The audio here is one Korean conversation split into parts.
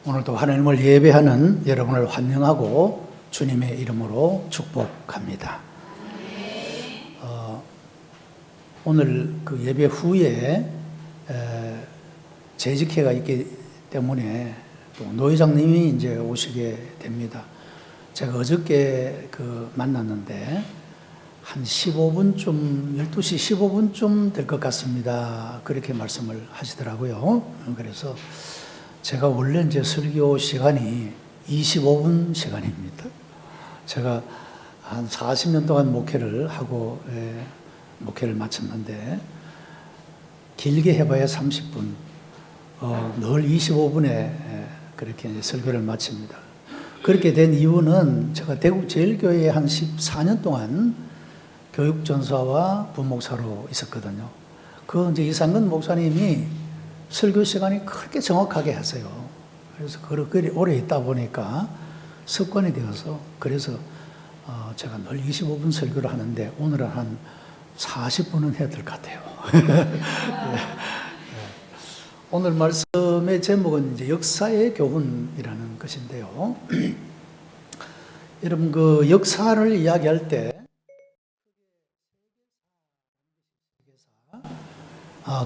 오늘도 하나님을 예배하는 여러분을 환영하고 주님의 이름으로 축복합니다. 오늘 그 예배 후에 재직회가 있기 때문에 또 노 회장님이 이제 오시게 됩니다. 제가 어저께 만났는데 한 15분쯤, 12시 15분쯤 될 것 같습니다. 그렇게 말씀을 하시더라고요. 그래서 제가 원래 이제 설교 시간이 25분 시간입니다. 제가 한 40년 동안 목회를 하고 목회를 마쳤는데 길게 해봐야 30분, 늘 25분에 그렇게 이제 설교를 마칩니다. 그렇게 된 이유는 제가 대국제일교회에 한 14년 동안 교육전사와 부목사로 있었거든요. 이제 이상근 목사님이 설교 시간이 그렇게 정확하게 하세요. 그래서 그렇게 오래 있다 보니까 습관이 되어서 그래서 제가 늘 25분 설교를 하는데 오늘은 한 40분은 해야 될 것 같아요. 오늘 말씀의 제목은 이제 역사의 교훈이라는 것인데요. 여러분 역사를 이야기할 때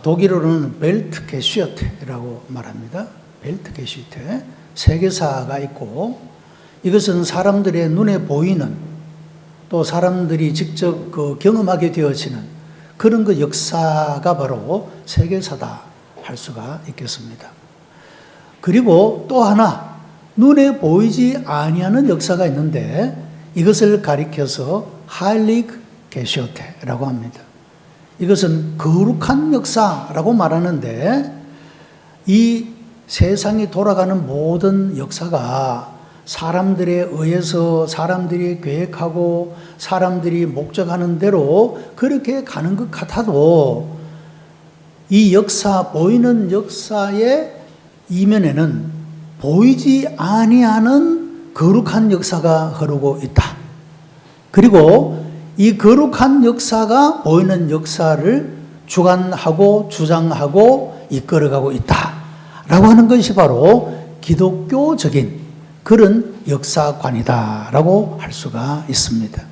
독일어로는 벨트게슈테라고 말합니다. 벨트게슈테, 세계사가 있고 이것은 사람들의 눈에 보이는 또 사람들이 직접 경험하게 되어지는 그런 역사가 바로 세계사다 할 수가 있겠습니다. 그리고 또 하나 눈에 보이지 아니하는 역사가 있는데 이것을 가리켜서 하일리크 게슈테라고 합니다. 이것은 거룩한 역사라고 말하는데 이 세상이 돌아가는 모든 역사가 사람들에 의해서 사람들이 계획하고 사람들이 목적하는 대로 그렇게 가는 것 같아도 이 역사, 보이는 역사의 이면에는 보이지 아니하는 거룩한 역사가 흐르고 있다. 그리고 이 거룩한 역사가 보이는 역사를 주관하고 주장하고 이끌어가고 있다라고 하는 것이 바로 기독교적인 그런 역사관이다라고 할 수가 있습니다.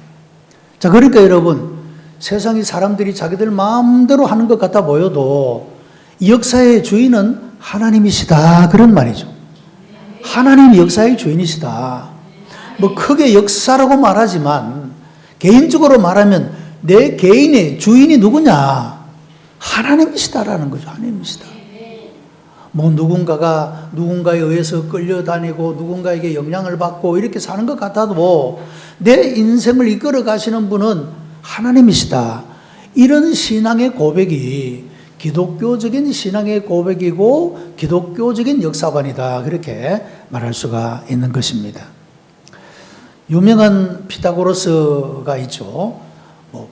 자, 그러니까 여러분, 세상이 사람들이 자기들 마음대로 하는 것 같아 보여도 이 역사의 주인은 하나님이시다 그런 말이죠. 하나님이 역사의 주인이시다. 크게 역사라고 말하지만 개인적으로 말하면 내 개인의 주인이 누구냐? 하나님이시다라는 거죠. 하나님이시다. 누군가가 누군가에 의해서 끌려다니고 누군가에게 영향을 받고 이렇게 사는 것 같아도 내 인생을 이끌어 가시는 분은 하나님이시다. 이런 신앙의 고백이 기독교적인 신앙의 고백이고 기독교적인 역사관이다. 그렇게 말할 수가 있는 것입니다. 유명한 피타고라스가 있죠.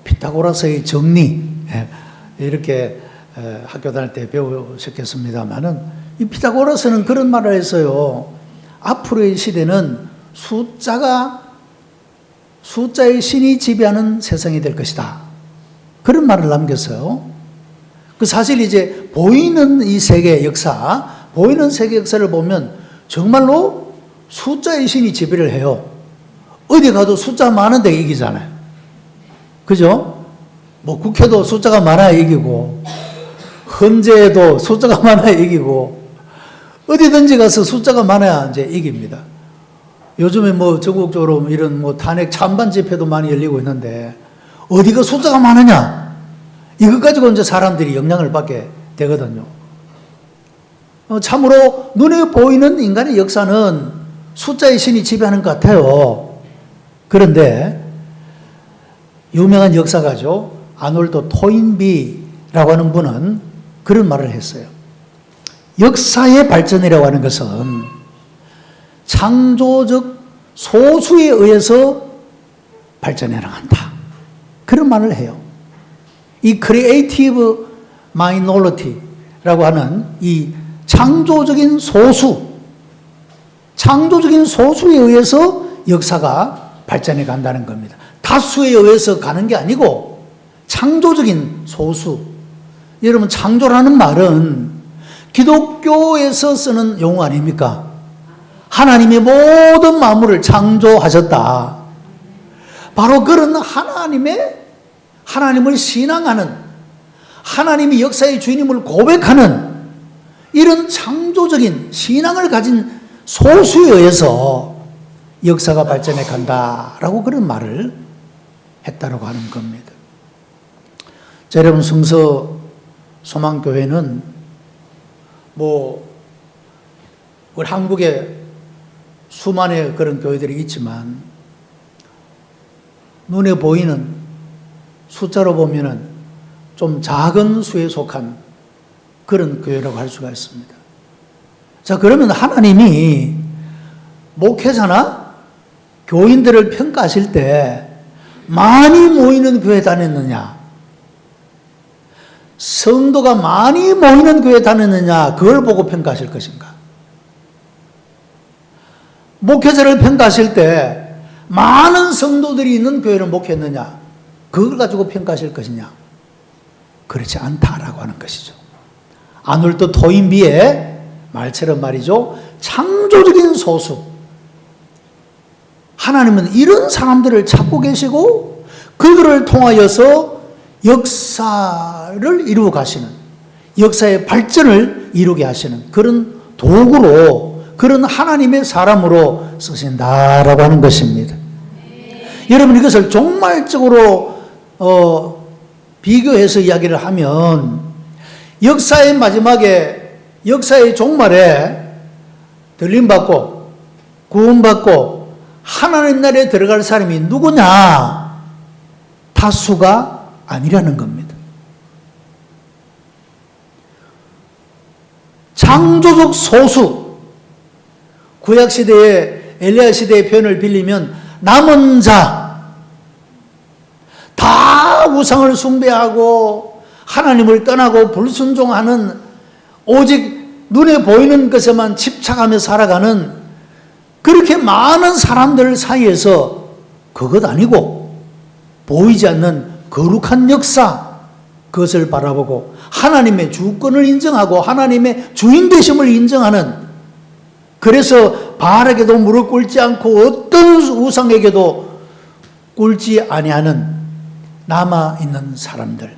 피타고라스의 정리 이렇게 학교 다닐 때 배우셨겠습니다만은 이 피타고라스는 그런 말을 했어요. 앞으로의 시대는 숫자의 신이 지배하는 세상이 될 것이다. 그런 말을 남겼어요. 사실 이제 보이는 이 세계 역사, 보이는 세계 역사를 보면 정말로 숫자의 신이 지배를 해요. 어디 가도 숫자 많은데 이기잖아요. 그죠? 국회도 숫자가 많아야 이기고, 헌재에도 숫자가 많아야 이기고, 어디든지 가서 숫자가 많아야 이제 이깁니다. 요즘에 전국적으로 이런 탄핵 찬반 집회도 많이 열리고 있는데, 어디가 숫자가 많으냐? 이것 가지고 이제 사람들이 영향을 받게 되거든요. 참으로 눈에 보이는 인간의 역사는 숫자의 신이 지배하는 것 같아요. 그런데 유명한 역사가죠. 아놀드 토인비라고 하는 분은 그런 말을 했어요. 역사의 발전이라고 하는 것은 창조적 소수에 의해서 발전해 나간다. 그런 말을 해요. 이 크리에이티브 마이너리티라고 하는 이 창조적인 소수에 의해서 역사가 발전해 간다는 겁니다. 다수에 의해서 가는 게 아니고 창조적인 소수. 여러분, 창조라는 말은 기독교에서 쓰는 용어 아닙니까? 하나님이 모든 만물을 창조하셨다. 바로 그런 하나님을 신앙하는, 하나님이 역사의 주인임을 고백하는 이런 창조적인 신앙을 가진 소수에 의해서 역사가 발전해 간다라고 그런 말을 했다라고 하는 겁니다. 자, 여러분, 성서 소망교회는 우리 한국에 수많은 그런 교회들이 있지만 눈에 보이는 숫자로 보면은 좀 작은 수에 속한 그런 교회라고 할 수가 있습니다. 자, 그러면 하나님이 목회자나 교인들을 평가하실 때 많이 모이는 교회 다녔느냐, 성도가 많이 모이는 교회 다녔느냐, 그걸 보고 평가하실 것인가? 목회자를 평가하실 때 많은 성도들이 있는 교회를 목회했느냐, 그걸 가지고 평가하실 것이냐? 그렇지 않다라고 하는 것이죠. 아놀드 토인비의 말처럼 말이죠, 창조적인 소수, 하나님은 이런 사람들을 찾고 계시고 그들을 통하여서 역사를 이루어 가시는, 역사의 발전을 이루게 하시는 그런 도구로, 그런 하나님의 사람으로 쓰신다라고 하는 것입니다. 여러분, 이것을 종말적으로 비교해서 이야기를 하면 역사의 마지막에, 역사의 종말에 들림받고 구원받고 하나님 나라에 들어갈 사람이 누구냐? 다수가 아니라는 겁니다. 창조적 소수, 구약시대의 엘리야 시대의 표현을 빌리면 남은 자, 다 우상을 숭배하고 하나님을 떠나고 불순종하는, 오직 눈에 보이는 것에만 집착하며 살아가는 그렇게 많은 사람들 사이에서 그것 아니고 보이지 않는 거룩한 역사, 그것을 바라보고 하나님의 주권을 인정하고 하나님의 주인 되심을 인정하는, 그래서 바알에게도 무릎 꿇지 않고 어떤 우상에게도 꿇지 아니하는 남아있는 사람들,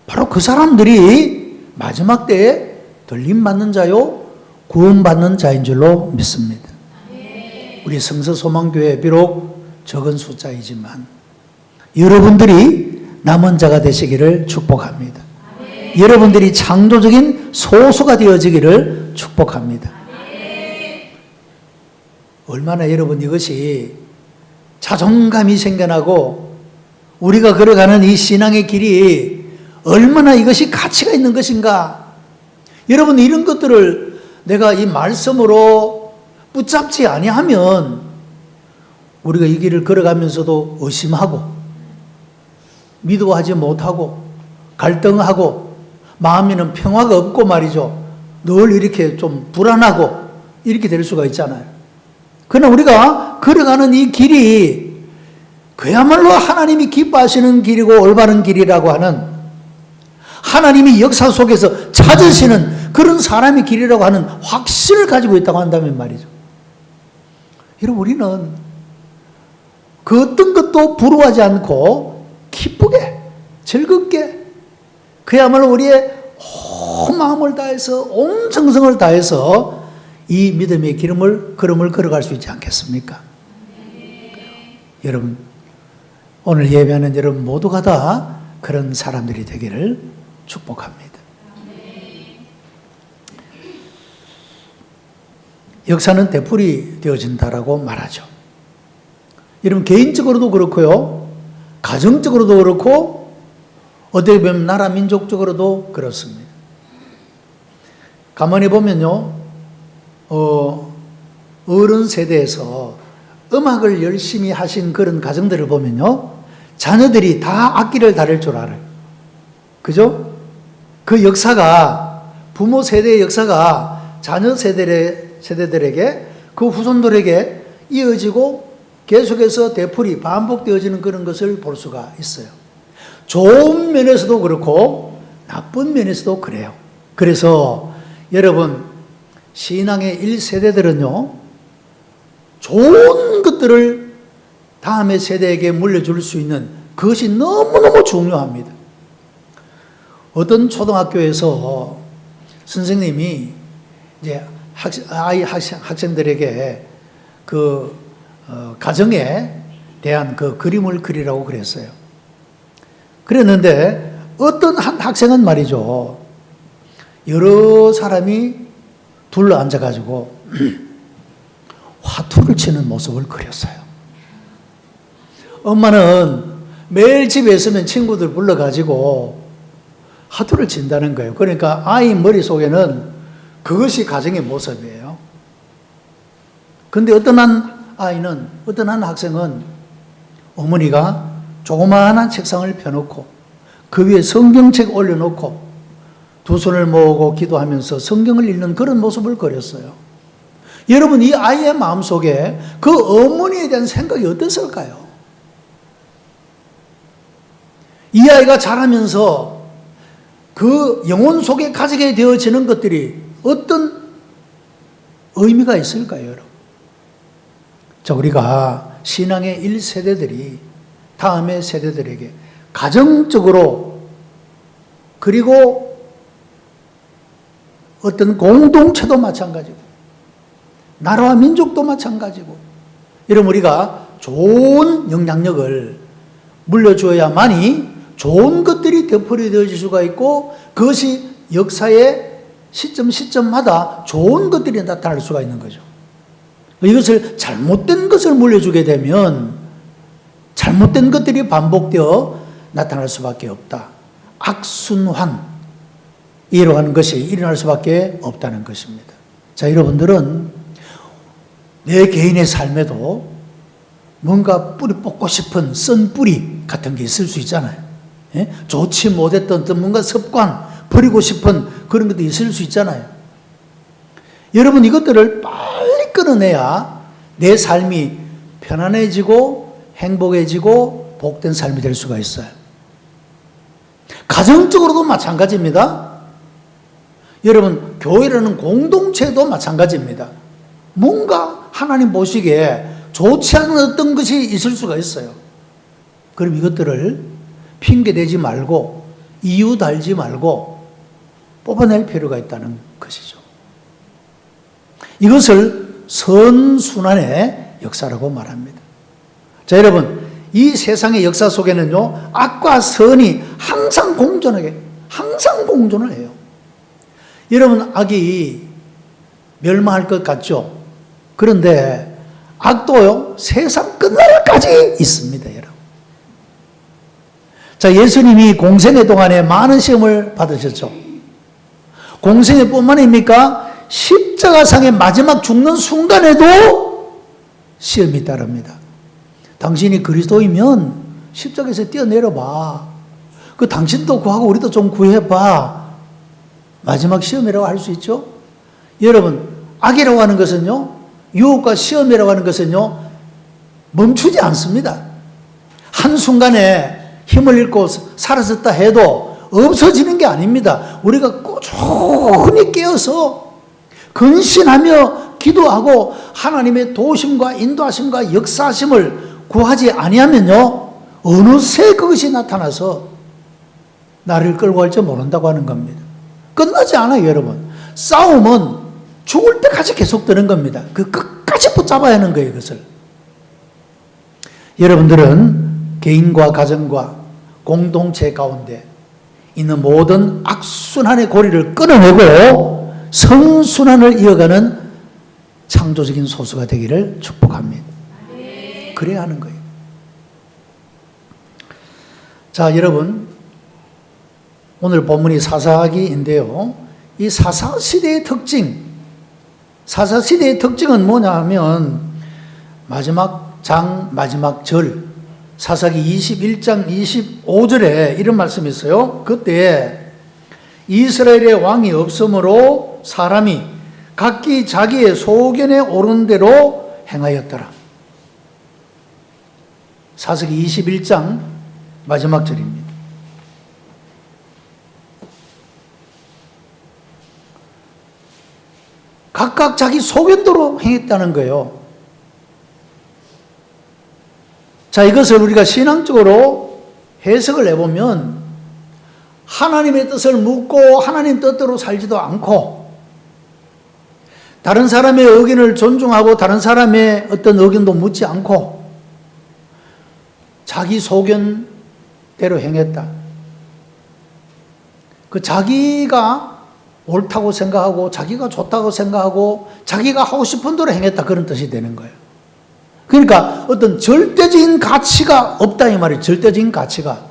바로 그 사람들이 마지막 때에 들림받는 자요 구원받는 자인 줄로 믿습니다. 우리 성서소망교회 비록 적은 숫자이지만 여러분들이 남은 자가 되시기를 축복합니다. 여러분들이 창조적인 소수가 되어지기를 축복합니다. 얼마나 여러분 이것이 자존감이 생겨나고 우리가 걸어가는 이 신앙의 길이 얼마나 이것이 가치가 있는 것인가. 여러분, 이런 것들을 내가 이 말씀으로 붙잡지 아니하면 우리가 이 길을 걸어가면서도 의심하고 믿어하지 못하고 갈등하고 마음에는 평화가 없고 말이죠. 늘 이렇게 좀 불안하고 이렇게 될 수가 있잖아요. 그러나 우리가 걸어가는 이 길이 그야말로 하나님이 기뻐하시는 길이고 올바른 길이라고 하는, 하나님이 역사 속에서 찾으시는 그런 사람의 길이라고 하는 확신을 가지고 있다고 한다면 말이죠. 여러분, 우리는 그 어떤 것도 부러워하지 않고 기쁘게 즐겁게 그야말로 우리의 온 마음을 다해서 온 정성을 다해서 이 믿음의 걸음을 걸어갈 수 있지 않겠습니까? 여러분, 오늘 예배하는 여러분 모두가 다 그런 사람들이 되기를 축복합니다. 역사는 되풀이 되어진다라고 말하죠. 여러분, 개인적으로도 그렇고요, 가정적으로도 그렇고, 어떻게 보면 나라 민족적으로도 그렇습니다. 가만히 보면요, 어른 세대에서 음악을 열심히 하신 그런 가정들을 보면요, 자녀들이 다 악기를 다룰 줄 알아요. 그죠? 그 역사가, 부모 세대의 역사가 자녀 세대들에게, 그 후손들에게 이어지고 계속해서 되풀이 반복되어지는 그런 것을 볼 수가 있어요. 좋은 면에서도 그렇고 나쁜 면에서도 그래요. 그래서 여러분, 신앙의 1세대들은요, 좋은 것들을 다음의 세대에게 물려줄 수 있는 그것이 너무너무 중요합니다. 어떤 초등학교에서 선생님이 이제 학생들에게 그 가정에 대한 그 그림을 그리라고 그랬어요. 그랬는데 어떤 한 학생은 말이죠, 여러 사람이 둘러 앉아가지고 화투를 치는 모습을 그렸어요. 엄마는 매일 집에 있으면 친구들 불러가지고 화투를 친다는 거예요. 그러니까 아이 머릿속에는 그것이 가정의 모습이에요. 근데 어떤 한 학생은 어머니가 조그마한 책상을 펴놓고 그 위에 성경책 올려놓고 두 손을 모으고 기도하면서 성경을 읽는 그런 모습을 그렸어요. 여러분, 이 아이의 마음속에 그 어머니에 대한 생각이 어땠을까요? 이 아이가 자라면서 그 영혼 속에 가지게 되어지는 것들이 어떤 의미가 있을까요, 여러분? 자, 우리가 신앙의 1세대들이 다음의 세대들에게 가정적으로, 그리고 어떤 공동체도 마찬가지고 나라와 민족도 마찬가지고, 여러분, 우리가 좋은 영향력을 물려줘야만이 좋은 것들이 되풀이되어질 수가 있고 그것이 역사의 시점마다 좋은 것들이 나타날 수가 있는 거죠. 이것을 잘못된 것을 물려주게 되면 잘못된 것들이 반복되어 나타날 수밖에 없다. 악순환, 이러한 것이 일어날 수밖에 없다는 것입니다. 자, 여러분들은 내 개인의 삶에도 뭔가 뿌리 뽑고 싶은 쓴 뿌리 같은 게 있을 수 있잖아요. 예? 좋지 못했던 뭔가 습관, 버리고 싶은 그런 것도 있을 수 있잖아요. 여러분, 이것들을 빨리 끊어내야 내 삶이 편안해지고 행복해지고 복된 삶이 될 수가 있어요. 가정적으로도 마찬가지입니다. 여러분, 교회라는 공동체도 마찬가지입니다. 뭔가 하나님 보시기에 좋지 않은 어떤 것이 있을 수가 있어요. 그럼 이것들을 핑계대지 말고 이유 달지 말고 뽑아낼 필요가 있다는 것이죠. 이것을 선순환의 역사라고 말합니다. 자, 여러분, 이 세상의 역사 속에는요, 악과 선이 항상 공존을 해요. 여러분, 악이 멸망할 것 같죠? 그런데 악도요, 세상 끝날까지 있습니다, 여러분. 자, 예수님이 공생애 동안에 많은 시험을 받으셨죠. 공생애 뿐만 아닙니까? 십자가상의 마지막 죽는 순간에도 시험이 따릅니다. 당신이 그리스도이면 십자가에서 뛰어내려봐. 그 당신도 구하고 우리도 좀 구해봐. 마지막 시험이라고 할 수 있죠. 여러분, 악이라고 하는 것은요, 유혹과 시험이라고 하는 것은요, 멈추지 않습니다. 한순간에 힘을 잃고 사라졌다 해도 없어지는 게 아닙니다. 우리가 꾸준히 깨어서 근신하며 기도하고 하나님의 도우심과 인도하심과 역사하심을 구하지 아니하면요, 어느새 그것이 나타나서 나를 끌고 갈 줄 모른다고 하는 겁니다. 끝나지 않아요, 여러분. 싸움은 죽을 때까지 계속되는 겁니다. 그 끝까지 붙잡아야 하는 거예요, 이것을. 여러분들은 개인과 가정과 공동체 가운데 있는 모든 악순환의 고리를 끊어내고 선순환을 이어가는 창조적인 소수가 되기를 축복합니다. 그래야 하는 거예요. 자, 여러분, 오늘 본문이 사사기인데요. 이 사사시대의 특징은 뭐냐 하면 마지막 장, 마지막 절, 사사기 21장 25절에 이런 말씀이 있어요. 그때 이스라엘의 왕이 없으므로 사람이 각기 자기의 소견에 오른 대로 행하였더라. 사사기 21장 마지막 절입니다. 각각 자기 소견대로 행했다는 거예요. 자, 이것을 우리가 신앙적으로 해석을 해보면 하나님의 뜻을 묻고 하나님 뜻대로 살지도 않고 다른 사람의 의견을 존중하고 다른 사람의 어떤 의견도 묻지 않고 자기 소견대로 행했다. 그 자기가 옳다고 생각하고 자기가 좋다고 생각하고 자기가 하고 싶은 대로 행했다, 그런 뜻이 되는 거예요. 그러니까 어떤 절대적인 가치가 없다 이 말이에요. 절대적인 가치가.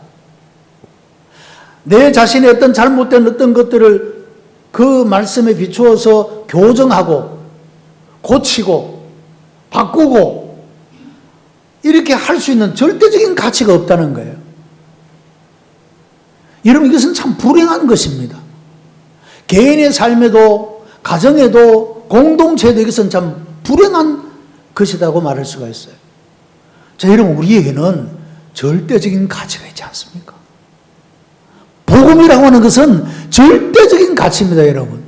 내 자신의 어떤 잘못된 어떤 것들을 그 말씀에 비추어서 교정하고 고치고 바꾸고 이렇게 할 수 있는 절대적인 가치가 없다는 거예요. 여러분, 이것은 참 불행한 것입니다. 개인의 삶에도 가정에도 공동체에도 이것은 참 불행한 것이라고 말할 수가 있어요. 자, 여러분, 우리에게는 절대적인 가치가 있지 않습니까? 복음이라고 하는 것은 절대적인 가치입니다, 여러분.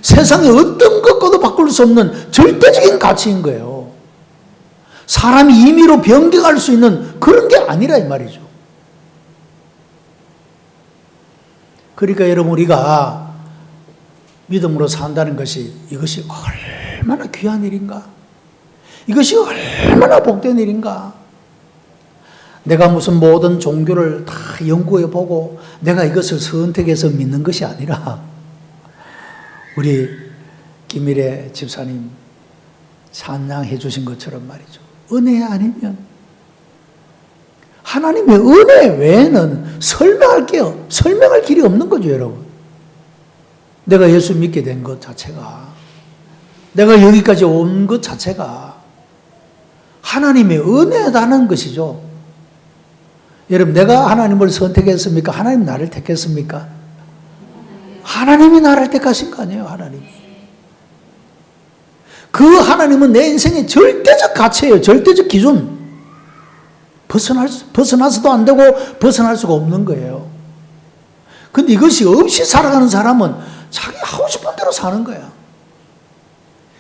세상에 어떤 것과도 바꿀 수 없는 절대적인 가치인 거예요. 사람이 임의로 변경할 수 있는 그런 게 아니라 이 말이죠. 그러니까 여러분, 우리가 믿음으로 산다는 것이 이것이 얼마나 귀한 일인가? 이것이 얼마나 복된 일인가? 내가 무슨 모든 종교를 다 연구해보고 내가 이것을 선택해서 믿는 것이 아니라 우리 김미래 집사님 찬양해 주신 것처럼 말이죠. 은혜 아니면 하나님의 은혜 외에는 설명할 길이 없는 거죠, 여러분. 내가 예수 믿게 된 것 자체가, 내가 여기까지 온 것 자체가 하나님의 은혜다는 것이죠. 여러분, 내가 하나님을 선택했습니까? 하나님 나를 택했습니까? 하나님이 나를 택하신 거 아니에요, 하나님이. 그 하나님은 내 인생의 절대적 가치예요, 절대적 기준. 벗어나서도 안 되고 벗어날 수가 없는 거예요. 근데 이것이 없이 살아가는 사람은 자기 하고 싶은 대로 사는 거야.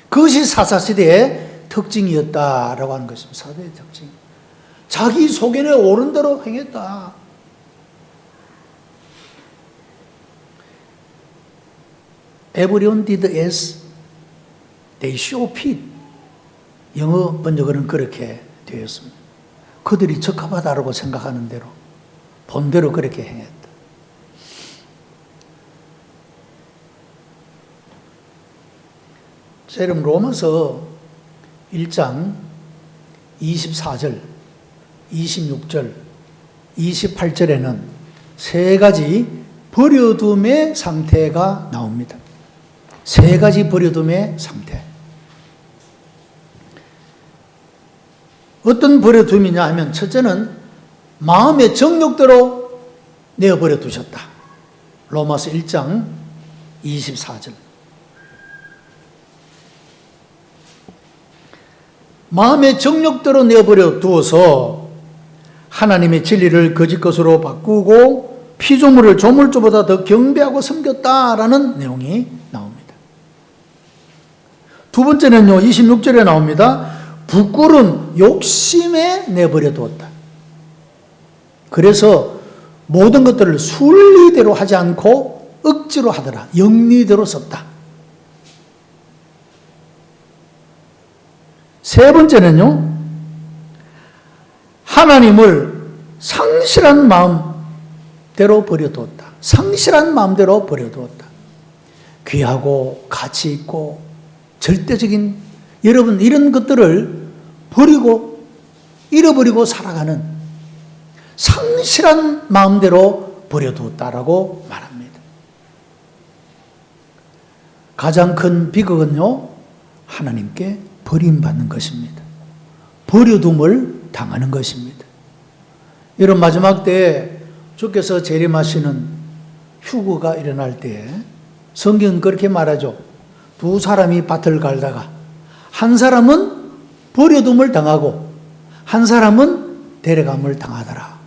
그것이 사사시대의 특징이었다라고 하는 것입니다. 사대의 특징. 자기 소견에 옳은 대로 행했다. Everyone did as they saw fit. 영어 번역은 그렇게 되어 있습니다. 그들이 적합하다고 생각하는 대로, 본대로 그렇게 행했다. 자, 여러분, 로마서 1장 24절, 26절, 28절에는 세 가지 버려둠의 상태가 나옵니다. 세 가지 버려둠의 상태. 어떤 버려둠이냐 하면, 첫째는 마음의 정욕대로 내어버려 두셨다. 로마서 1장 24절. 마음의 정욕대로 내어버려 두어서 하나님의 진리를 거짓 것으로 바꾸고 피조물을 조물주보다 더 경배하고 섬겼다라는 내용이 나옵니다. 두 번째는요, 26절에 나옵니다. 부끄러운 욕심에 내버려 두었다. 그래서 모든 것들을 순리대로 하지 않고 억지로 하더라. 영리대로 썼다. 세 번째는요, 하나님을 상실한 마음대로 버려두었다. 상실한 마음대로 버려두었다. 귀하고 가치 있고 절대적인, 여러분, 이런 것들을 버리고 잃어버리고 살아가는 상실한 마음대로 버려두었다라고 말합니다. 가장 큰 비극은요, 하나님께 버림받는 것입니다. 버려둠을 당하는 것입니다. 이런 마지막 때에 주께서 재림하시는 휴거가 일어날 때에 성경은 그렇게 말하죠. 두 사람이 밭을 갈다가 한 사람은 버려둠을 당하고 한 사람은 데려감을 당하더라.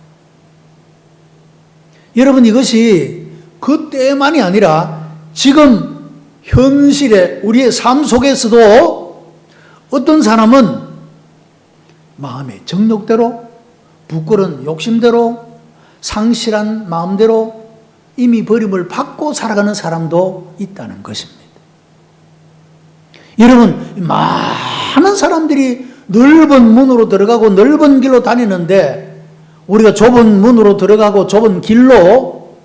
여러분, 이것이 그때만이 아니라 지금 현실에 우리의 삶 속에서도 어떤 사람은 마음의 정욕대로, 부끄러운 욕심대로, 상실한 마음대로 이미 버림을 받고 살아가는 사람도 있다는 것입니다. 여러분, 많은 사람들이 넓은 문으로 들어가고 넓은 길로 다니는데 우리가 좁은 문으로 들어가고 좁은 길로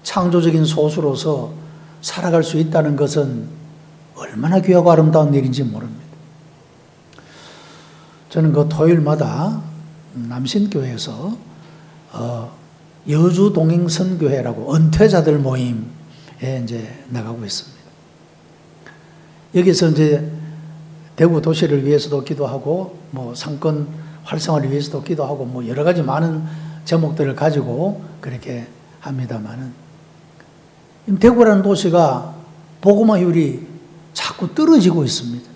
창조적인 소수로서 살아갈 수 있다는 것은 얼마나 귀하고 아름다운 일인지 모릅니다. 저는 그 토요일마다 남신교회에서 여주 동행선교회라고 은퇴자들 모임에 이제 나가고 있습니다. 여기서 이제 대구 도시를 위해서도 기도하고 뭐 상권 활성화를 위해서도 기도하고 뭐 여러 가지 많은 제목들을 가지고 그렇게 합니다만은 대구라는 도시가 복음화율이 자꾸 떨어지고 있습니다.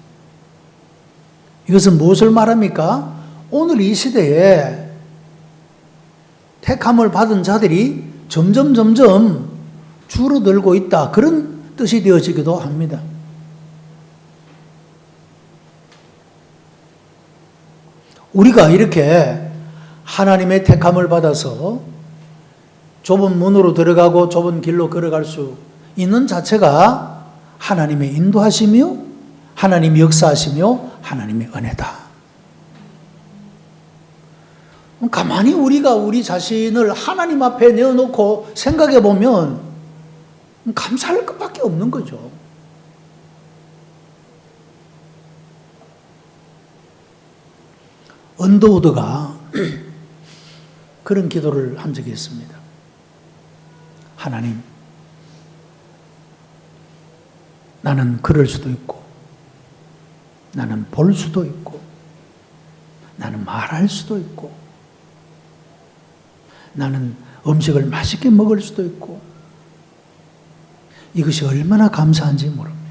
이것은 무엇을 말합니까? 오늘 이 시대에 택함을 받은 자들이 점점 줄어들고 있다. 그런 뜻이 되어지기도 합니다. 우리가 이렇게 하나님의 택함을 받아서 좁은 문으로 들어가고 좁은 길로 걸어갈 수 있는 자체가 하나님의 인도하시며 하나님의 역사하시며 하나님의 은혜다. 가만히 우리가 우리 자신을 하나님 앞에 내어놓고 생각해 보면 감사할 것밖에 없는 거죠. 언더우드가 그런 기도를 한 적이 있습니다. 하나님, 나는 그럴 수도 있고 나는 볼 수도 있고 나는 말할 수도 있고 나는 음식을 맛있게 먹을 수도 있고 이것이 얼마나 감사한지 모릅니다.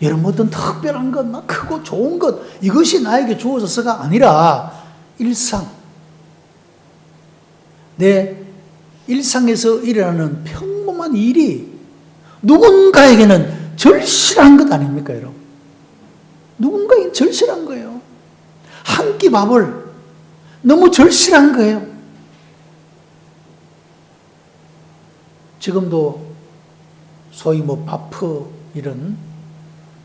여러분 어떤 특별한 것, 막 크고 좋은 것 이것이 나에게 주어져서가 아니라 일상, 내 일상에서 일어나는 평범한 일이 누군가에게는 절실한 것 아닙니까, 여러분? 누군가에게 절실한 거예요. 한 끼 밥을 너무 절실한 거예요. 지금도 소위 뭐 바프 이런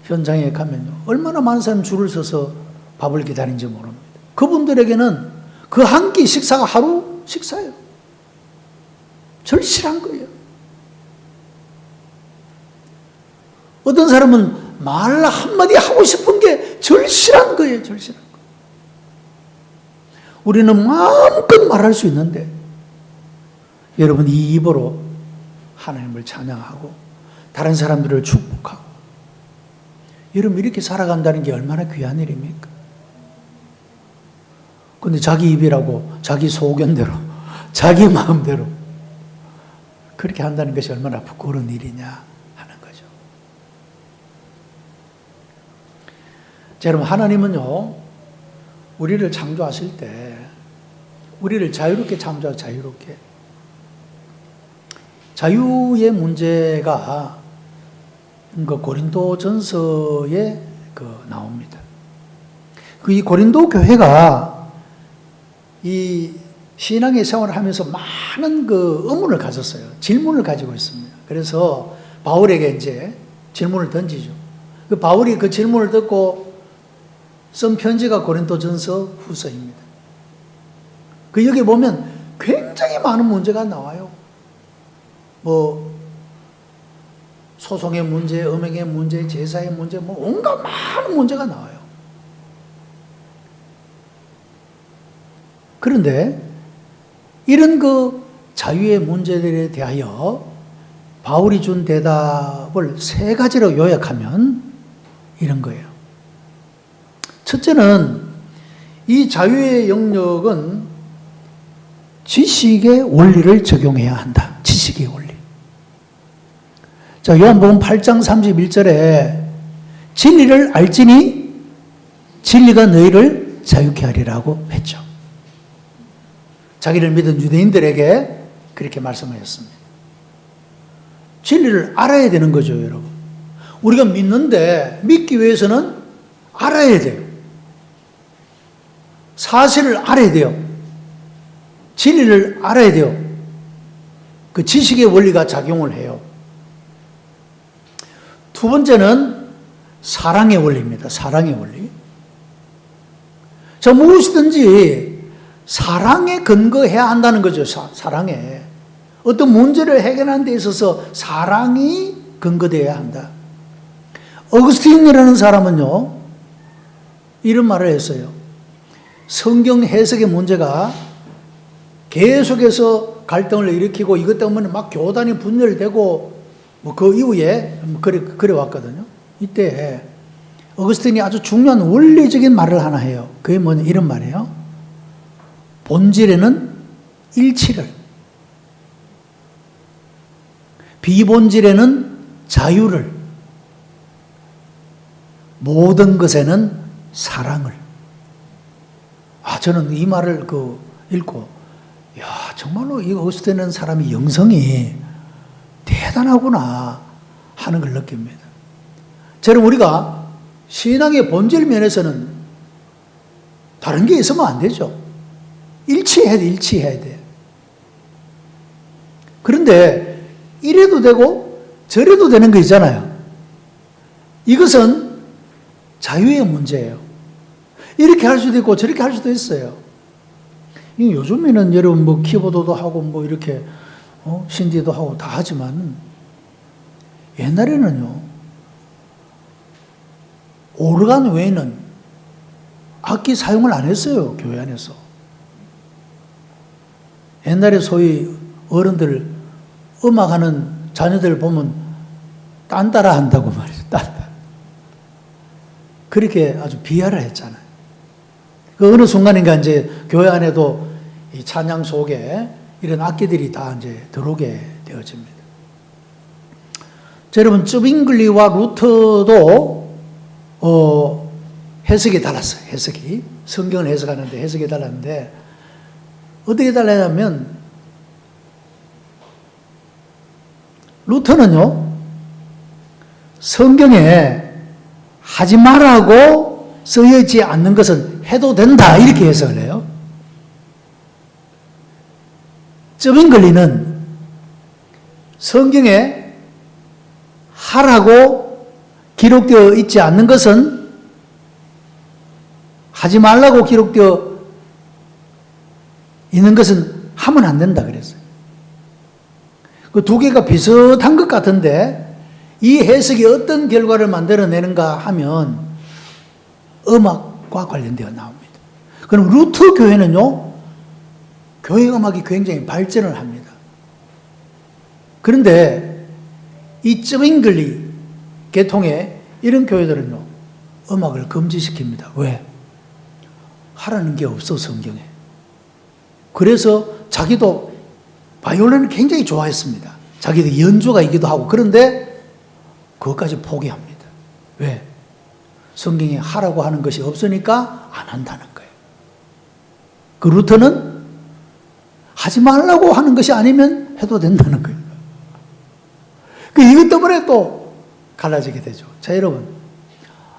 현장에 가면요, 얼마나 많은 사람이 줄을 서서 밥을 기다리는지 모릅니다. 그분들에게는 그 한 끼 식사가 하루 식사예요. 절실한 거예요. 어떤 사람은 말 한마디 하고 싶은 게 절실한 거예요. 절실한 거. 우리는 마음껏 말할 수 있는데 여러분 이 입으로 하나님을 찬양하고 다른 사람들을 축복하고 여러분 이렇게 살아간다는 게 얼마나 귀한 일입니까? 근데 자기 입이라고 자기 소견대로 자기 마음대로 그렇게 한다는 것이 얼마나 부끄러운 일이냐 하는 거죠. 자, 여러분 하나님은요 우리를 창조하실 때 우리를 자유롭게 창조하고 자유롭게 자유의 문제가 그 고린도전서에 나옵니다. 이 고린도 교회가 이 신앙의 생활을 하면서 많은 의문을 가졌어요. 질문을 가지고 있습니다. 그래서 바울에게 이제 질문을 던지죠. 바울이 그 질문을 듣고 쓴 편지가 고린도전서 후서입니다. 여기 보면 굉장히 많은 문제가 나와요. 소송의 문제, 음행의 문제, 제사의 문제, 온갖 많은 문제가 나와요. 그런데 이런 자유의 문제들에 대하여 바울이 준 대답을 세 가지로 요약하면 이런 거예요. 첫째는 이 자유의 영역은 지식의 원리를 적용해야 한다. 지식의 원리. 자, 요한복음 8장 31절에 진리를 알지니 진리가 너희를 자유케 하리라고 했죠. 자기를 믿은 유대인들에게 그렇게 말씀하셨습니다. 진리를 알아야 되는 거죠, 여러분. 우리가 믿는데 믿기 위해서는 알아야 돼요. 사실을 알아야 돼요. 진리를 알아야 돼요. 그 지식의 원리가 작용을 해요. 두 번째는 사랑의 원리입니다. 사랑의 원리. 저 무엇이든지 사랑에 근거해야 한다는 거죠. 사랑에. 어떤 문제를 해결하는 데 있어서 사랑이 근거되어야 한다. 어거스틴이라는 사람은요, 이런 말을 했어요. 성경 해석의 문제가 계속해서 갈등을 일으키고 이것 때문에 막 교단이 분열되고 뭐 그 이후에 그래 왔거든요. 이때 어거스틴이 아주 중요한 원리적인 말을 하나 해요. 그게 뭐냐, 이런 말이에요. 본질에는 일치를, 비본질에는 자유를, 모든 것에는 사랑을. 저는 이 말을 읽고, 정말로 이 어거스틴이라는 사람이 영성이 대단하구나 하는 걸 느낍니다. 저는 우리가 신앙의 본질 면에서는 다른 게 있으면 안 되죠. 일치해야 돼. 그런데 이래도 되고 저래도 되는 거 있잖아요. 이것은 자유의 문제예요. 이렇게 할 수도 있고 저렇게 할 수도 있어요. 요즘에는 여러분 뭐 키보드도 하고 뭐 이렇게 신디도 하고 다 하지만 옛날에는요, 오르간 외에는 악기 사용을 안 했어요. 교회 안에서. 옛날에 소위 어른들 음악하는 자녀들 보면 딴 따라 한다고 말이죠. 딴 따라. 그렇게 아주 비하를 했잖아요. 그 어느 순간인가 이제 교회 안에도 이 찬양 속에 이런 악기들이 다 이제 들어오게 되어집니다. 자, 여러분, 쯔빙글리와 루터도 해석이 달랐어요. 해석이. 성경을 해석하는데 해석이 달랐는데 어떻게 달라냐면 루터는요, 성경에 하지 말라고 쓰여 있지 않는 것은 해도 된다 이렇게 해석을 해요. 쯔빙글리는 성경에 하라고 기록되어 있지 않는 것은 하지 말라고 기록되어 있는 것은 하면 안 된다 그랬어요. 그 두 개가 비슷한 것 같은데 이 해석이 어떤 결과를 만들어내는가 하면 음악과 관련되어 나옵니다. 그럼 루터 교회는요, 교회 음악이 굉장히 발전을 합니다. 그런데 이 쯔빙글리 계통의 이런 교회들은요, 음악을 금지시킵니다. 왜? 하라는 게 없어, 성경에. 그래서 자기도 바이올린을 굉장히 좋아했습니다. 자기도 연주가이기도 하고. 그런데 그것까지 포기합니다. 왜? 성경에 하라고 하는 것이 없으니까 안 한다는 거예요. 그 루터는 하지 말라고 하는 것이 아니면 해도 된다는 거예요. 이것 때문에 또 갈라지게 되죠. 자, 여러분,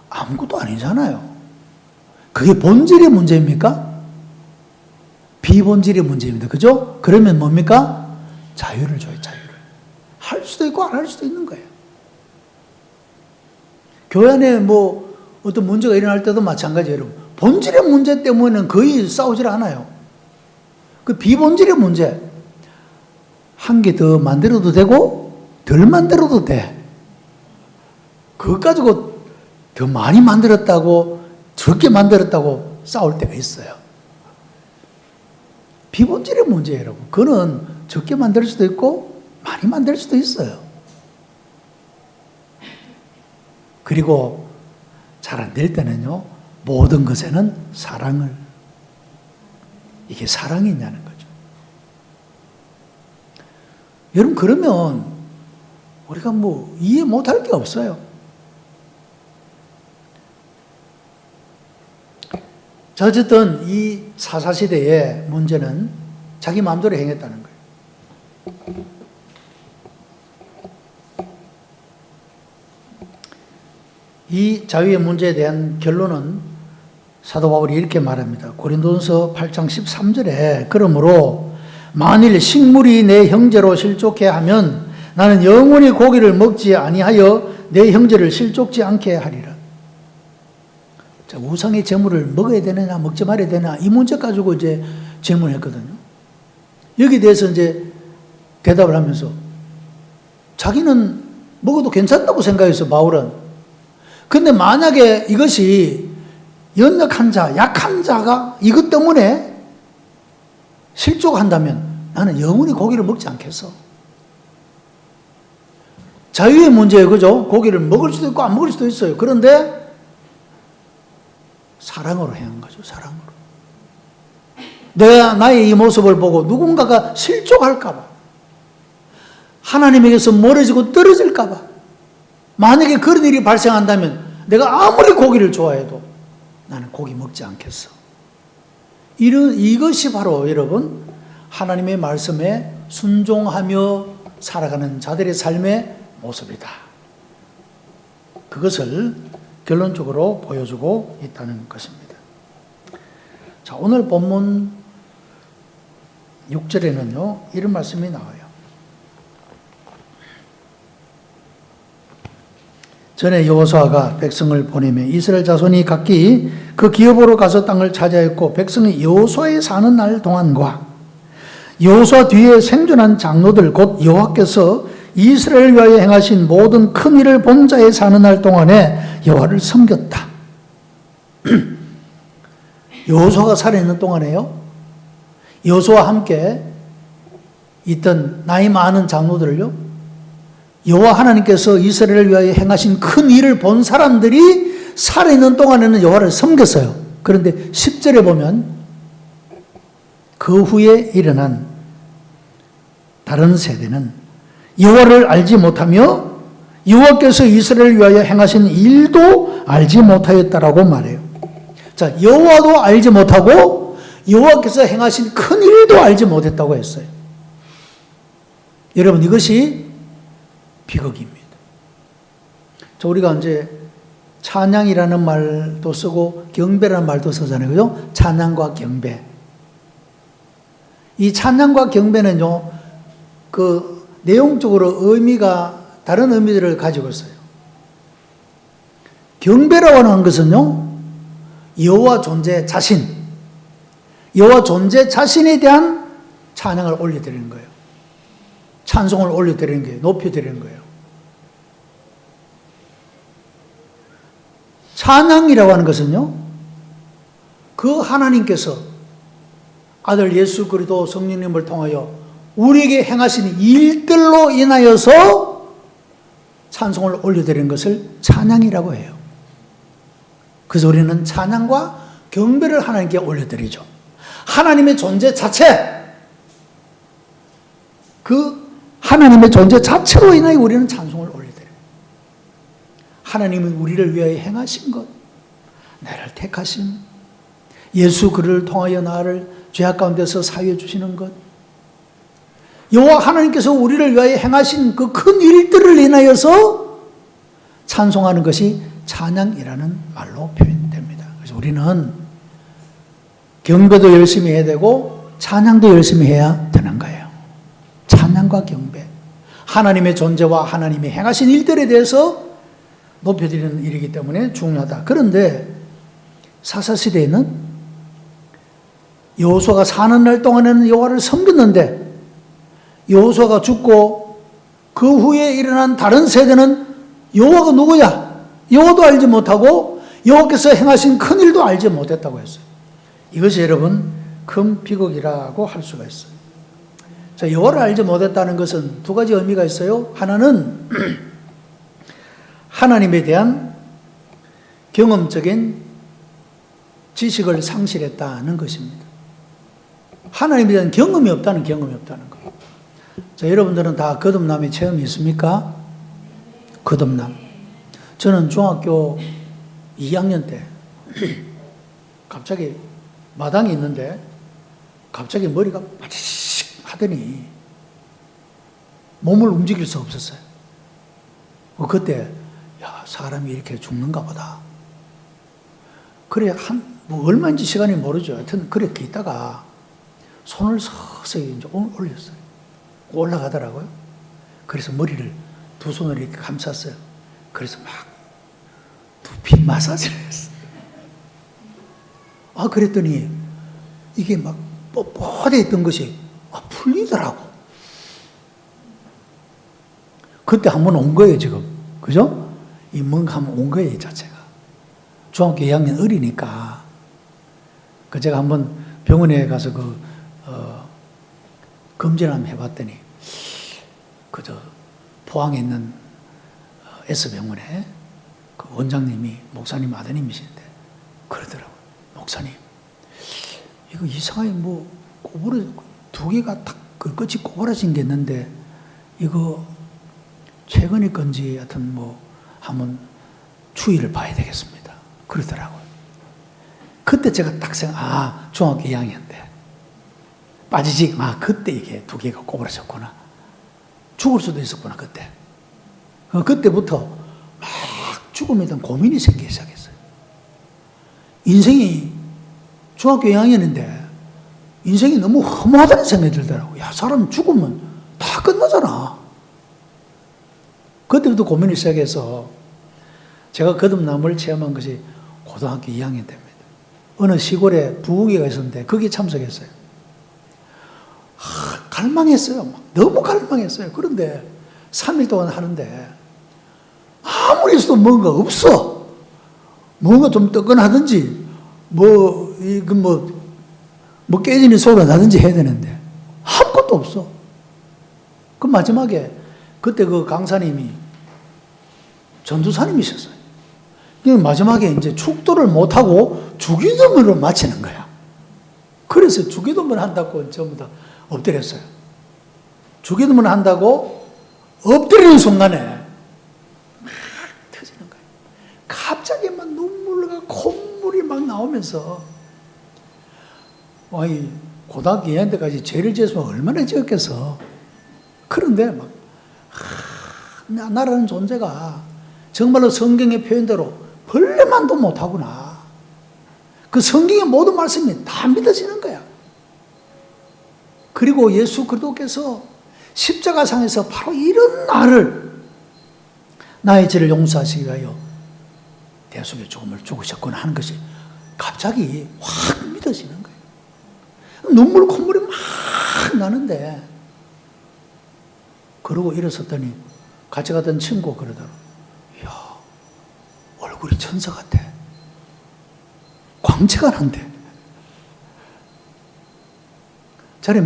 아무것도 아니잖아요. 그게 본질의 문제입니까? 비본질의 문제입니다. 그죠? 그러면 뭡니까? 자유를 줘요, 자유를. 할 수도 있고 안 할 수도 있는 거예요. 교회 안에 뭐 어떤 문제가 일어날 때도 마찬가지예요, 여러분. 본질의 문제 때문에는 거의 싸우질 않아요. 그 비본질의 문제, 한 개 더 만들어도 되고 덜 만들어도 돼. 그것 가지고 더 많이 만들었다고 적게 만들었다고 싸울 때가 있어요. 비본질의 문제예요, 여러분. 그거는 적게 만들 수도 있고 많이 만들 수도 있어요. 그리고 잘 안 될 때는요, 모든 것에는 사랑을. 이게 사랑이냐는 거죠. 여러분, 그러면 우리가 뭐 이해 못할 게 없어요. 자, 어쨌든 이 사사시대의 문제는 자기 마음대로 행했다는 거예요. 이 자유의 문제에 대한 결론은 사도 바울이 이렇게 말합니다. 고린도전서 8장 13절에 그러므로 만일 식물이 내 형제로 실족해 하면 나는 영원히 고기를 먹지 아니하여 내 형제를 실족지 않게 하리라. 자, 우상의 제물을 먹어야 되느냐 먹지 말아야 되느냐 이 문제 가지고 이제 질문했거든요. 여기에 대해서 이제 대답을 하면서 자기는 먹어도 괜찮다고 생각했어, 바울은. 근데 만약에 이것이 연약한 자, 약한 자가 이것 때문에 실족한다면 나는 영원히 고기를 먹지 않겠어. 자유의 문제예요, 그죠? 고기를 먹을 수도 있고 안 먹을 수도 있어요. 그런데 사랑으로 행한 거죠, 사랑으로. 내가 나의 이 모습을 보고 누군가가 실족할까봐, 하나님에게서 멀어지고 떨어질까봐, 만약에 그런 일이 발생한다면 내가 아무리 고기를 좋아해도 나는 고기 먹지 않겠어. 이것이 바로 여러분 하나님의 말씀에 순종하며 살아가는 자들의 삶의 모습이다. 그것을 결론적으로 보여주고 있다는 것입니다. 자, 오늘 본문 6절에는요 이런 말씀이 나와요. 전에 여호수아가 백성을 보내며 이스라엘 자손이 각기 그 기업으로 가서 땅을 차지하였고 백성이 여호수아에 사는 날 동안과 여호수아 뒤에 생존한 장로들 곧 여호와께서 이스라엘 위하여 행하신 모든 큰 일을 본 자에 사는 날 동안에 여호와를 섬겼다. 여호수아가 살아있는 동안에요, 여호수아와 함께 있던 나이 많은 장로들을요, 여호와 하나님께서 이스라엘을 위하여 행하신 큰 일을 본 사람들이 살아있는 동안에는 여호와를 섬겼어요. 그런데 10절에 보면 그 후에 일어난 다른 세대는 여호와를 알지 못하며 여호와께서 이스라엘을 위하여 행하신 일도 알지 못하였다라고 말해요. 자, 여호와도 알지 못하고 여호와께서 행하신 큰 일도 알지 못했다고 했어요. 여러분, 이것이 비극입니다. 자, 우리가 이제 찬양이라는 말도 쓰고 경배라는 말도 쓰잖아요, 그죠? 찬양과 경배. 이 찬양과 경배는요, 그 내용적으로 의미가 다른 의미들을 가지고 있어요. 경배라고 하는 것은요, 여호와 존재 자신, 여호와 존재 자신에 대한 찬양을 올려드리는 거예요. 찬송을 올려드리는 거예요. 높여드리는 거예요. 찬양이라고 하는 것은요, 그 하나님께서 아들 예수 그리스도 성령님을 통하여 우리에게 행하신 일들로 인하여서 찬송을 올려드리는 것을 찬양이라고 해요. 그래서 우리는 찬양과 경배를 하나님께 올려드리죠. 하나님의 존재 자체, 그 하나님의 존재 자체로 인하여 우리는 찬송을 올려드려요. 하나님은 우리를 위하여 행하신 것, 나를 택하심, 예수 그를 통하여 나를 죄악 가운데서 사유해 주시는 것, 여호와 하나님께서 우리를 위하여 행하신 그 큰 일들을 인하여서 찬송하는 것이 찬양이라는 말로 표현됩니다. 그래서 우리는 경배도 열심히 해야 되고 찬양도 열심히 해야 되는 거예요. 찬양과 경배, 하나님의 존재와 하나님의 행하신 일들에 대해서 높여드리는 일이기 때문에 중요하다. 그런데 사사시대에는 여호수아가 사는 날 동안에는 여호와를 섬겼는데 여호수아가 죽고 그 후에 일어난 다른 세대는 여호와가 누구야? 여호와도 알지 못하고 여호와께서 행하신 큰 일도 알지 못했다고 했어요. 이것이 여러분 큰 비극이라고 할 수가 있어요. 자, 여호와를 알지 못했다는 것은 두 가지 의미가 있어요. 하나는 하나님에 대한 경험적인 지식을 상실했다는 것입니다. 하나님에 대한 경험이 없다는 거예요. 자, 여러분들은 다 거듭남의 체험이 있습니까? 거듭남. 저는 중학교 2학년 때 갑자기 마당에 있는데 갑자기 머리가 빠지식 하더니 몸을 움직일 수 없었어요. 그때 야, 사람이 이렇게 죽는가 보다. 그래, 뭐 얼마인지 시간이 모르죠. 하여튼, 그렇게 있다가 손을 서서히 이제 올렸어요. 올라가더라고요. 그래서 머리를 두 손으로 이렇게 감쌌어요. 그래서 막 두피 마사지를 했어요. 그랬더니 이게 막 뻣뻣해 있던 것이 풀리더라고. 그때 한번 온 거예요, 지금. 그죠? 이 뭔가 한번 온 거예요, 이 자체가. 중학교 2학년 어리니까. 제가 한번 병원에 가서 검진을 한번 해봤더니, 포항에 있는 S병원에 그 원장님이 목사님 아드님이신데, 그러더라고요. 목사님, 이거 이상하게 두 개가 딱 끝이 꼬부라진 게 있는데, 이거 최근의 건지 하여튼 한번 추이를 봐야 되겠습니다. 그러더라고요. 그때 제가 딱 중학교 2학년 때 빠지지, 그때 이게 두 개가 꼬부라졌구나. 죽을 수도 있었구나, 그때. 그때부터 막 죽음에 대한 고민이 생기기 시작했어요. 인생이 중학교 2학년인데 인생이 너무 허무하다는 생각이 들더라고요. 야, 사람 죽으면 다 끝나잖아. 그때부터 고민을 시작해서 제가 거듭남을 체험한 것이 고등학교 2학년 때입니다. 어느 시골에 부흥회가 있었는데 거기에 참석했어요. 갈망했어요. 너무 갈망했어요. 그런데 3일 동안 하는데 아무리 해도 뭔가 없어. 뭔가 좀 뜨끈하든지 깨지는 소리가 나든지 해야 되는데 아무것도 없어. 그 마지막에 그때 그 강사님이 전도사님이셨어요. 마지막에 이제 축도를 못하고 주기도문으로 마치는 거야. 그래서 주기도문 한다고 전부 다 엎드렸어요. 주기도문 한다고 엎드리는 순간에 막 터지는 거예요. 갑자기 막 눈물과 콧물이 막 나오면서, 고등학교 2학년 때까지 죄를 지었으면 얼마나 지었겠어. 그런데 나라는 존재가 정말로 성경의 표현대로 벌레만도 못하구나. 그 성경의 모든 말씀이 다 믿어지는 거야. 그리고 예수 그리스도께서 십자가상에서 바로 이런 나를, 나의 죄를 용서하시기 위하여 대속의 죽음을 죽으셨구나 하는 것이 갑자기 확 믿어지는 거예요. 눈물 콧물이 막 나는데, 그러고 일어섰더니 같이 가던 친구 그러더라고. 이야, 얼굴이 천사 같아. 광채가 난대. 자네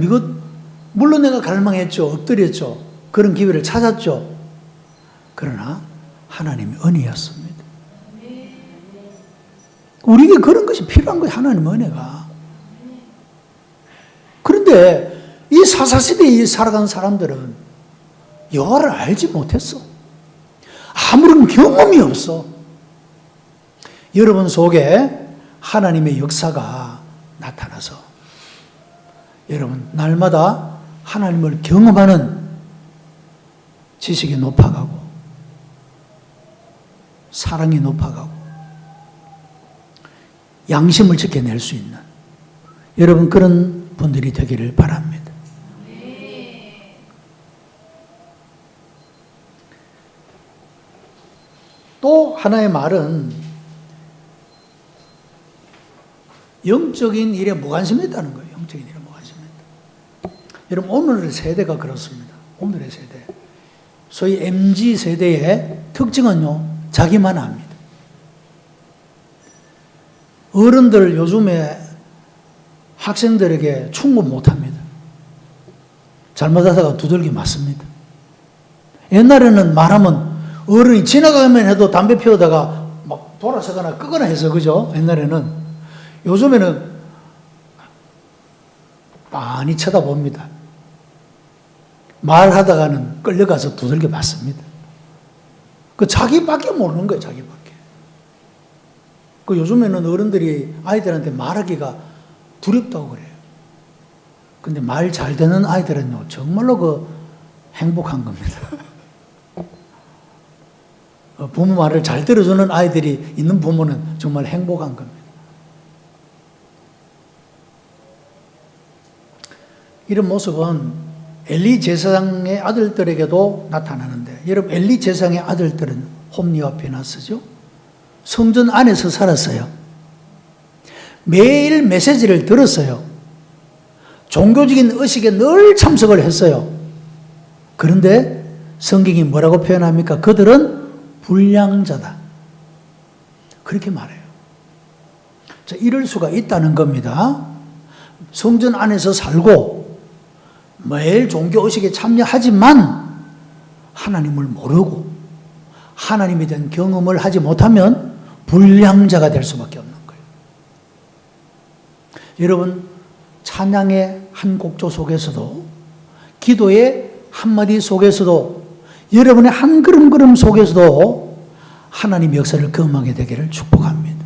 물론 내가 갈망했죠. 엎드렸죠. 그런 기회를 찾았죠. 그러나 하나님의 은혜였습니다. 우리에게 그런 것이 필요한 거예요. 하나님의 은혜가. 그런데 이 사사시대에 살아간 사람들은 여호와를 알지 못했어. 아무런 경험이 없어. 여러분 속에 하나님의 역사가 나타나서 여러분 날마다 하나님을 경험하는 지식이 높아가고 사랑이 높아가고 양심을 지켜낼 수 있는 여러분 그런 분들이 되기를 바랍니다. 또 하나의 말은 영적인 일에 무관심이 있다는 거예요. 영적인 일에 무관심이 있다. 여러분 오늘의 세대가 그렇습니다. 오늘의 세대. 소위 MZ 세대의 특징은요. 자기만 합니다. 어른들 요즘에 학생들에게 충고 못합니다. 잘못하다가 두들겨 맞습니다. 옛날에는 말하면 어른이 지나가면 해도 담배 피우다가 막 돌아서거나 끄거나 해서 그죠? 옛날에는. 요즘에는 많이 쳐다봅니다. 말하다가는 끌려가서 두들겨 맞습니다. 그 자기밖에 모르는 거예요. 자기밖에. 그 요즘에는 어른들이 아이들한테 말하기가 두렵다고 그래요. 근데 말 잘 되는 아이들은요, 정말로 행복한 겁니다. 부모 말을 잘 들어주는 아이들이 있는 부모는 정말 행복한 겁니다. 이런 모습은 엘리 제사장의 아들들에게도 나타나는데, 여러분 엘리 제사장의 아들들은 홈리와 비나스죠. 성전 안에서 살았어요. 매일 메시지를 들었어요. 종교적인 의식에 늘 참석을 했어요. 그런데 성경이 뭐라고 표현합니까? 그들은 불량자다. 그렇게 말해요. 자, 이럴 수가 있다는 겁니다. 성전 안에서 살고 매일 종교 의식에 참여하지만 하나님을 모르고 하나님에 대한 경험을 하지 못하면 불량자가 될 수밖에 없는 거예요. 여러분, 찬양의 한 곡조 속에서도, 기도의 한마디 속에서도, 여러분의 한 걸음 속에서도 하나님 역사를 경험하게 되기를 축복합니다.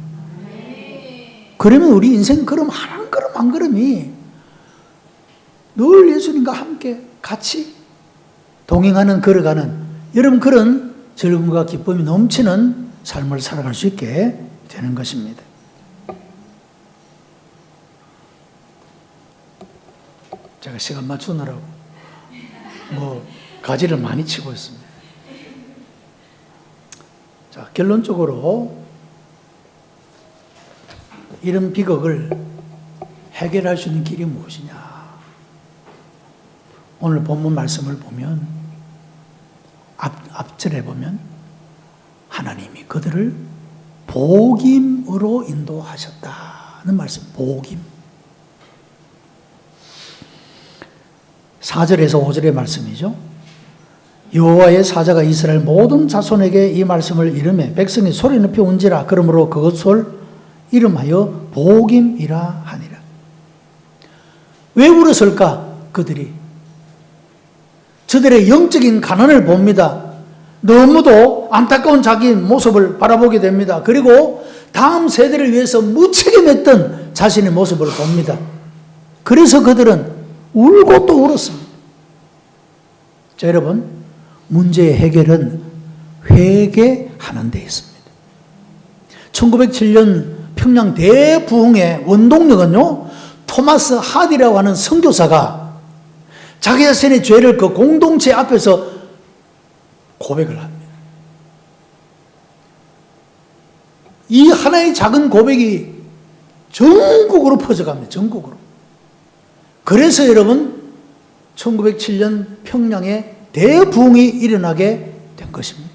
그러면 우리 인생 걸음 한 걸음 한 걸음이 늘 예수님과 함께 같이 동행하는, 걸어가는, 여러분 그런 즐거움과 기쁨이 넘치는 삶을 살아갈 수 있게 되는 것입니다. 제가 시간 맞추느라고 가지를 많이 치고 있습니다. 자, 결론적으로 이런 비극을 해결할 수 있는 길이 무엇이냐? 오늘 본문 말씀을 보면, 앞절에 보면 하나님이 그들을 복임으로 인도하셨다는 말씀. 복임. 4절에서 5절의 말씀이죠. 여호와의 사자가 이스라엘 모든 자손에게 이 말씀을 이르매 백성이 소리 높여 운지라. 그러므로 그것을 이름하여 복임이라 하니라. 왜 울었을까? 그들이 저들의 영적인 가난을 봅니다. 너무도 안타까운 자기 모습을 바라보게 됩니다. 그리고 다음 세대를 위해서 무책임했던 자신의 모습을 봅니다. 그래서 그들은 울고 또 울었습니다. 자, 여러분, 문제의 해결은 회개하는 데 있습니다. 1907년 평양 대부흥의 원동력은요, 토마스 하디라고 하는 선교사가 자기 자신의 죄를 그 공동체 앞에서 고백을 합니다. 이 하나의 작은 고백이 전국으로 퍼져갑니다. 전국으로. 그래서 여러분 1907년 평양에 대부흥이 일어나게 된 것입니다.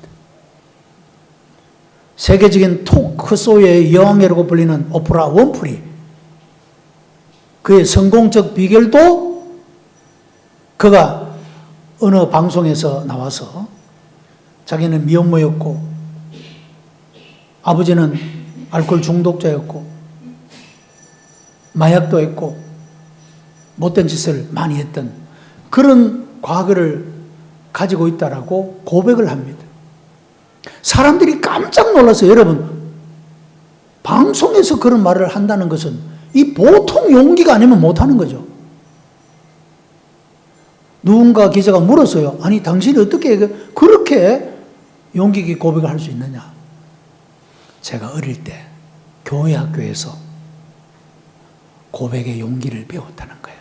세계적인 토크쇼의 여왕이라고 불리는 오프라 윈프리, 그의 성공적 비결도 그가 어느 방송에서 나와서 자기는 미혼모였고 아버지는 알코올 중독자였고 마약도 했고 못된 짓을 많이 했던 그런 과거를 가지고 있다라고 고백을 합니다. 사람들이 깜짝 놀라서, 여러분, 방송에서 그런 말을 한다는 것은 이 보통 용기가 아니면 못하는 거죠. 누군가 기자가 물었어요. 아니, 당신이 어떻게 그렇게 용기 있게 고백을 할 수 있느냐? 제가 어릴 때 교회 학교에서 고백의 용기를 배웠다는 거예요.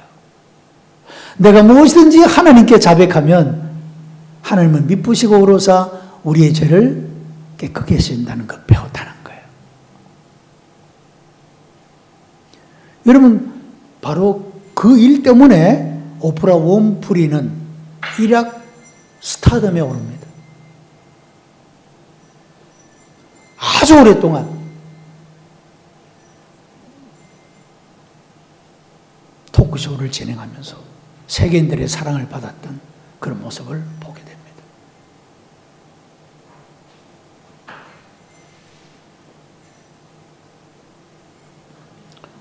내가 무엇이든지 하나님께 자백하면 하나님은 미쁘시고 그러사 우리의 죄를 깨끗게 하신다는 걸 배웠다는 거예요. 여러분, 바로 그 일 때문에 오프라 윈프리는 일약 스타덤에 오릅니다. 아주 오랫동안 토크쇼를 진행하면서 세계인들의 사랑을 받았던 그런 모습을 보게 됩니다.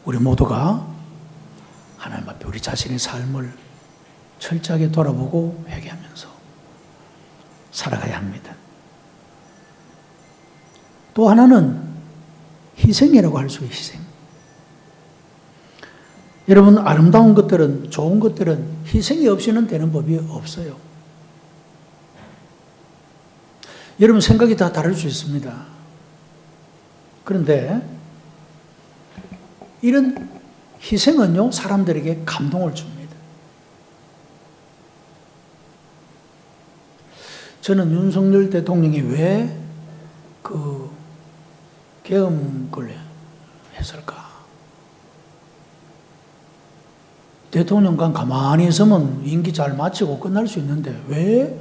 우리 모두가 하나님 앞에 우리 자신의 삶을 철저하게 돌아보고 회개하면서 살아가야 합니다. 또 하나는 희생이라고 할 수 있어요. 희생. 여러분, 아름다운 것들은, 좋은 것들은 희생이 없이는 되는 법이 없어요. 여러분 생각이 다 다를 수 있습니다. 그런데 이런 희생은요, 사람들에게 감동을 줍니다. 저는 윤석열 대통령이 왜 그 계엄을 했을까? 대통령관 가만히 있으면 임기 잘 마치고 끝날 수 있는데 왜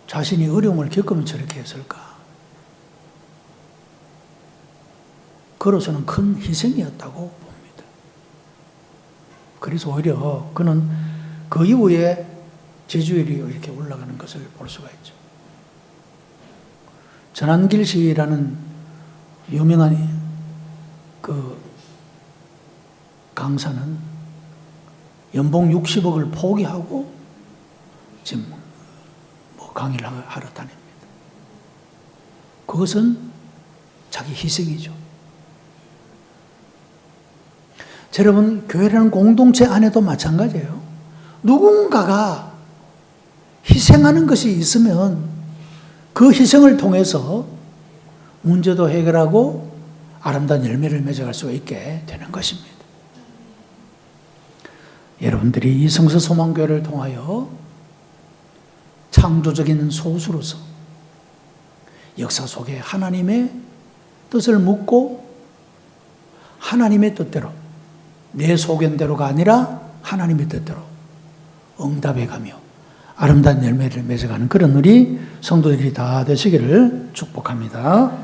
자신이 어려움을 겪으면 저렇게 했을까? 그로서는 큰 희생이었다고 봅니다. 그래서 오히려 그는 그 이후에 지지율이 이렇게 올라가는 것을 볼 수가 있죠. 전한길 씨라는 유명한 그 강사는 연봉 60억을 포기하고 지금 뭐 강의를 하러 다닙니다. 그것은 자기 희생이죠. 여러분, 교회라는 공동체 안에도 마찬가지예요. 누군가가 희생하는 것이 있으면 그 희생을 통해서 문제도 해결하고 아름다운 열매를 맺어갈 수 있게 되는 것입니다. 여러분들이 이 성서소망교회를 통하여 창조적인 소수로서 역사 속에 하나님의 뜻을 묻고 하나님의 뜻대로, 내 소견대로가 아니라 하나님의 뜻대로 응답해 가며 아름다운 열매를 맺어가는 그런 우리 성도들이 다 되시기를 축복합니다.